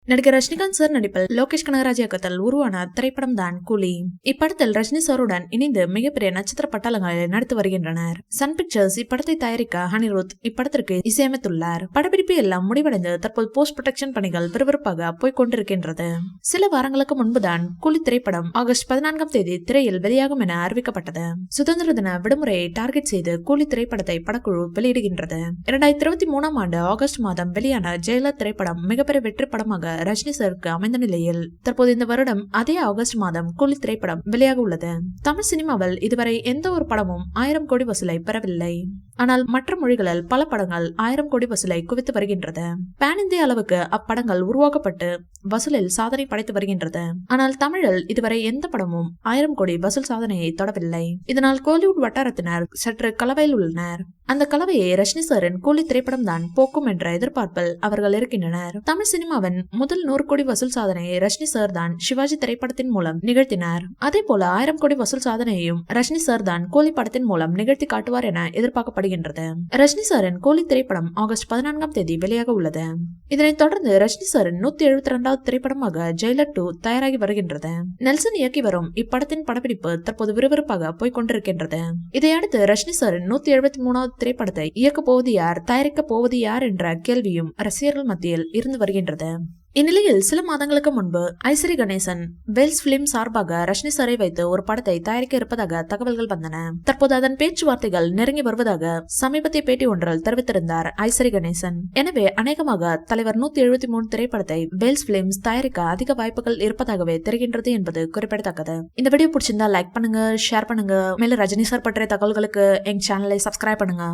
நடிகர் ரஜினிகாந்த் சார் நடிப்பில் லோகேஷ் கனகராஜ் இயக்கத்தில் உருவான திரைப்படம் தான் கூலி. இப்படத்தில் ரஜினி சாருடன் இணைந்து மிகப்பெரிய நட்சத்திர பட்டாளங்களை நடித்து வருகின்றனர். சன் பிக்சர்ஸ் இப்படத்தை தயாரிக்க அனிருத் இப்படத்திற்கு இசையமைத்துள்ளார். படப்பிடிப்பு எல்லாம் முடிவடைந்து தற்போது போஸ்ட் ப்ரொடக்ஷன் பணிகள் விறுவிறுப்பாக போய்கொண்டிருக்கின்றது. சில வாரங்களுக்கு முன்புதான் கூலி திரைப்படம் ஆகஸ்ட் 14 திரையில் வெளியாகும் என அறிவிக்கப்பட்டது. சுதந்திர தின விடுமுறையை டார்கெட் செய்து கூலி திரைப்படத்தை படக்குழு வெளியிடுகின்றது. 2023 ஆண்டு ஆகஸ்ட் மாதம் வெளியான ஜெயலலிதா திரைப்படம் மிகப்பெரிய வெற்றி படமாக ரஜினி சாருக்கு அமைந்த நிலையில் தற்போது இந்த வருடம் அதே ஆகஸ்ட் மாதம் கூலி திரைப்படம் வெளியாக உள்ளது. தமிழ் சினிமாவில் இதுவரை எந்த ஒரு படமும் 1000 கோடி வசூலை பெறவில்லை. ஆனால் மற்ற மொழிகளில் பல படங்கள் 1000 கோடி வசூலை குவித்து வருகின்றது. பேன் இந்திய அளவுக்கு அப்படங்கள் உருவாக்கப்பட்டு வசூலில் சாதனை படைத்து வருகின்றது. ஆனால் தமிழில் இதுவரை எந்த படமும் 1000 கோடி வசூல் சாதனையை தொடவில்லை. இதனால் கோலிவுட் வட்டாரத்தினர் சற்று கலவையில் உள்ளனர். அந்த கலவையை ரஜினி சாரின் கூலி திரைப்படம் தான் போக்கும் என்ற எதிர்பார்ப்பில் அவர்கள் இருக்கின்றனர். தமிழ் சினிமாவின் முதல் 100 கோடி வசூல் சாதனையை ரஜினி சார் தான் சிவாஜி திரைப்படத்தின் மூலம் நிகழ்த்தினார். அதே போல 1000 கோடி வசூல் சாதனையையும் ரஜினி சார் தான் கூலி படத்தின் மூலம் நிகழ்த்தி காட்டுவார் என எதிர்பார்க்கப்படுகின்றது. ரஜினி சாரின் கூலி திரைப்படம் ஆகஸ்ட் 14 வெளியாக உள்ளது. இதனைத் தொடர்ந்து ரஜினி சாரின் 172வது திரைப்படமாக ஜெயிலர் 2 தயாராகி வருகின்றது. நெல்சன் இயக்கி வரும் இப்படத்தின் படப்பிடிப்பு தற்போது விறுவிறுப்பாக போய்கொண்டிருக்கின்றது. இதையடுத்து ரஜினி சாரின் 173வது திரைப்படத்தை இயக்க போவது யார், தயாரிக்க போவது யார் என்ற கேள்வியும் ரசிகர்கள் மத்தியில் இருந்து வருகின்றது. இந்நிலையில் சில மாதங்களுக்கு முன்பு ஐஸ்வரி கணேசன் வேல்ஸ் பிலிம் சார்பாக ரஜினி சாரை வைத்து ஒரு படத்தை தயாரிக்க இருப்பதாக தகவல்கள் வந்தன. தற்போது அதன் பேச்சுவார்த்தைகள் நெருங்கி வருவதாக சமீபத்திய பேட்டி ஒன்றில் தெரிவித்திருந்தார் ஐஸ்வரி கணேசன். எனவே அநேகமாக தலைவர் 173 திரைப்படத்தை வேல்ஸ் பிலிம்ஸ் தயாரிக்க அதிக வாய்ப்புகள் இருப்பதாகவே தெரிகின்றது என்பது குறிப்பிடத்தக்கது. இந்த வீடியோ பிடிச்சிருந்தா லைக் பண்ணுங்க, ஷேர் பண்ணுங்க. மேலும் ரஜினி சார் பற்றிய தகவல்களுக்கு எங்க சேனலை சப்ஸ்கிரைப் பண்ணுங்க.